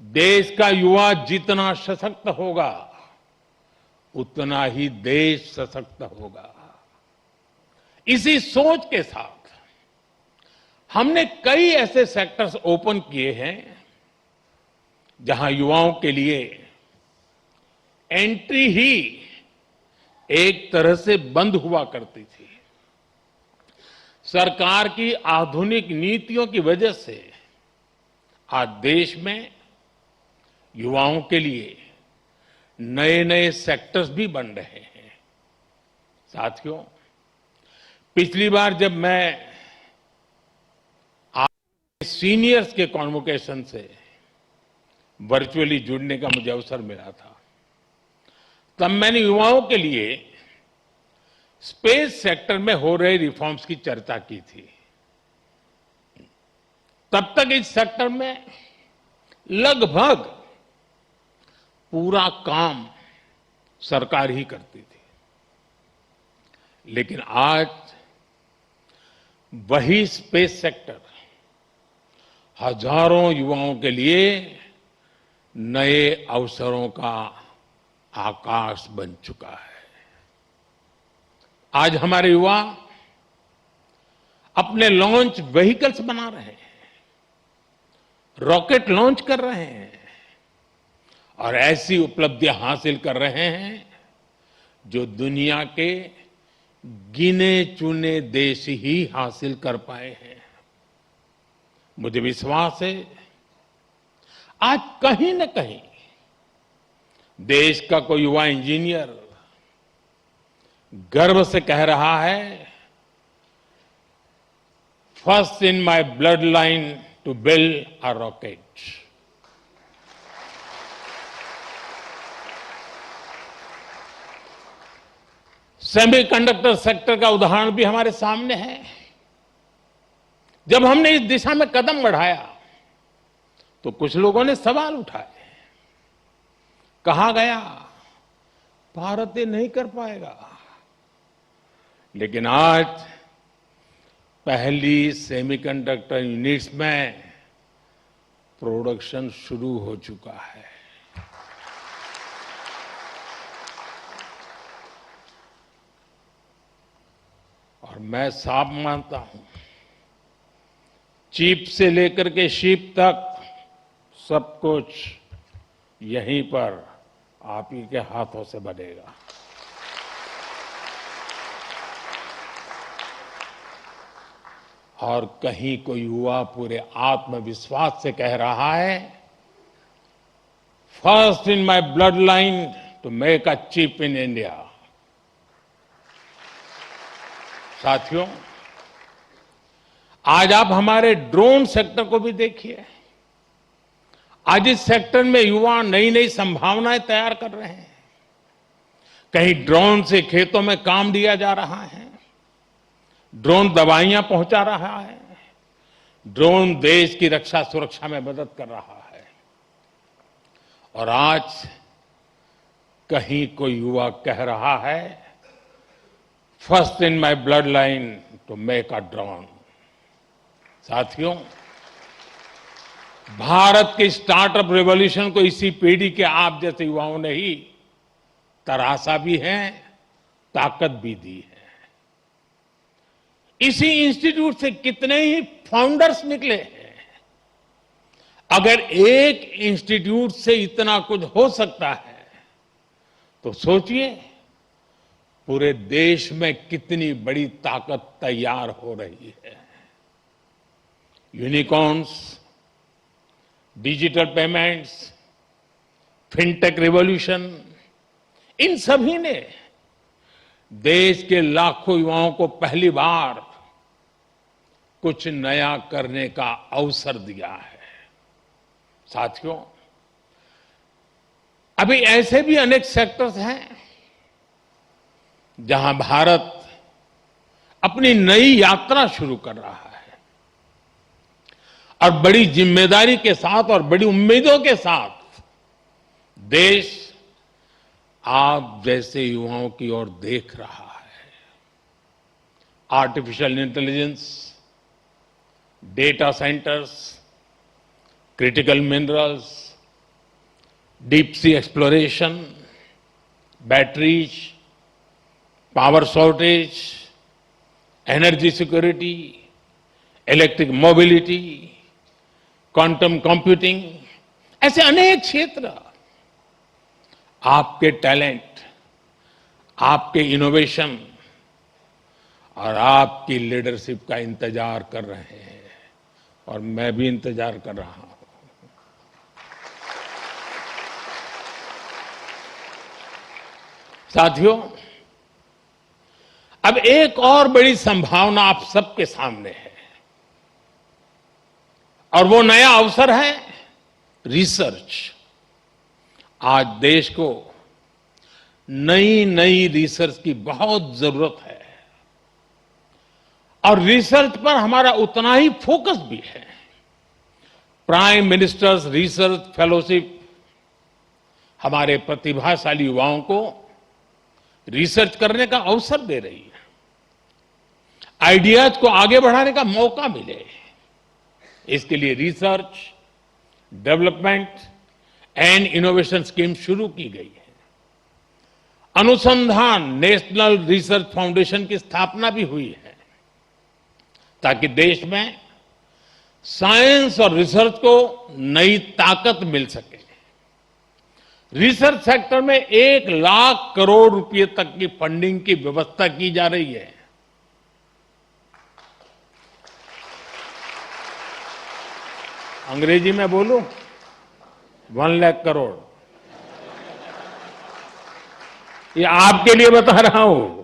देश का युवा जितना सशक्त होगा उतना ही देश सशक्त होगा। इसी सोच के साथ हमने कई ऐसे सेक्टर्स ओपन किए हैं जहां युवाओं के लिए एंट्री ही एक तरह से बंद हुआ करती थी। सरकार की आधुनिक नीतियों की वजह से आज देश में युवाओं के लिए नए नए सेक्टर्स भी बन रहे हैं। साथियों, पिछली बार जब मैं सीनियर्स के कॉन्वोकेशन से वर्चुअली जुड़ने का मुझे अवसर मिला था, तब मैंने युवाओं के लिए स्पेस सेक्टर में हो रहे रिफॉर्म्स की चर्चा की थी। तब तक इस सेक्टर में लगभग पूरा काम सरकार ही करती थी, लेकिन आज वही स्पेस सेक्टर हजारों युवाओं के लिए नए अवसरों का आकाश बन चुका है। आज हमारे युवा अपने लॉन्च व्हीकल्स बना रहे हैं, रॉकेट लॉन्च कर रहे हैं और ऐसी उपलब्धियां हासिल कर रहे हैं जो दुनिया के गिने चुने देश ही हासिल कर पाए हैं। मुझे विश्वास है आज कहीं न कहीं देश का कोई युवा इंजीनियर गर्व से कह रहा है, first in my blood line to build a rocket. Semiconductor sector का उदाहरण भी हमारे सामने है। जब हमने इस दिशा में कदम बढ़ाया तो कुछ लोगों ने सवाल उठाए, कहा गया भारत ये नहीं कर पाएगा, लेकिन आज पहली सेमीकंडक्टर यूनिट्स में प्रोडक्शन शुरू हो चुका है। और मैं साफ मानता हूं, चिप से लेकर के शिप तक सब कुछ यहीं पर आप ही के हाथों से बनेगा। और कहीं कोई युवा पूरे आत्मविश्वास से कह रहा है, first in my blood line to make a chip in India. साथियों, आज आप हमारे ड्रोन सेक्टर को भी देखिए। आज इस सेक्टर में युवा नई नई संभावनाएं तैयार कर रहे हैं। कहीं ड्रोन से खेतों में काम दिया जा रहा है, ड्रोन दवाइयां पहुंचा रहा है, ड्रोन देश की रक्षा सुरक्षा में मदद कर रहा है। और आज कहीं कोई युवा कह रहा है, first in my blood line to make a drone. साथियों, भारत के स्टार्टअप रिवॉल्यूशन को इसी पीढ़ी के आप जैसे युवाओं ने ही तराशा भी है, ताकत भी दी है। इसी इंस्टीट्यूट से कितने ही फाउंडर्स निकले हैं। अगर एक इंस्टीट्यूट से इतना कुछ हो सकता है तो सोचिए पूरे देश में कितनी बड़ी ताकत तैयार हो रही है। Unicorns, digital payments, fintech revolution, इन सभी ने देश के लाखों युवाओं को पहली बार कुछ नया करने का अवसर दिया है। साथियों, अभी ऐसे भी अनेक सेक्टर्स हैं जहां भारत अपनी नई यात्रा शुरू कर रहा है और बड़ी जिम्मेदारी के साथ और बड़ी उम्मीदों के साथ देश आप जैसे युवाओं की ओर देख रहा है। Artificial intelligence, data centres, critical minerals, deep sea exploration, batteries, power shortage, energy security, electric mobility, quantum computing, ऐसे अनेक क्षेत्र आपके टैलेंट, आपके इनोवेशन और आपकी लीडरशिप का इंतजार कर रहे हैं और मैं भी इंतजार कर रहा हूं। साथियों, अब एक और बड़ी संभावना आप सबके सामने है और वो नया अवसर है रिसर्च। आज देश को नई नई रिसर्च की बहुत जरूरत है और रिसर्च पर हमारा उतना ही फोकस भी है। प्राइम मिनिस्टर्स रिसर्च फेलोशिप हमारे प्रतिभाशाली युवाओं को रिसर्च करने का अवसर दे रही है, आइडियाज को आगे बढ़ाने का मौका मिले, इसके लिए research, development and innovation scheme शुरू की गई है। अनुसंधान नेशनल रिसर्च फाउंडेशन की स्थापना भी हुई है ताकि देश में साइंस और रिसर्च को नई ताकत मिल सके। रिसर्च सेक्टर में 1 लाख करोड़ रुपए तक की फंडिंग की व्यवस्था की जा रही है। अंग्रेजी में बोलूं, 1 लाख करोड़, ये आपके लिए बता रहा हूं।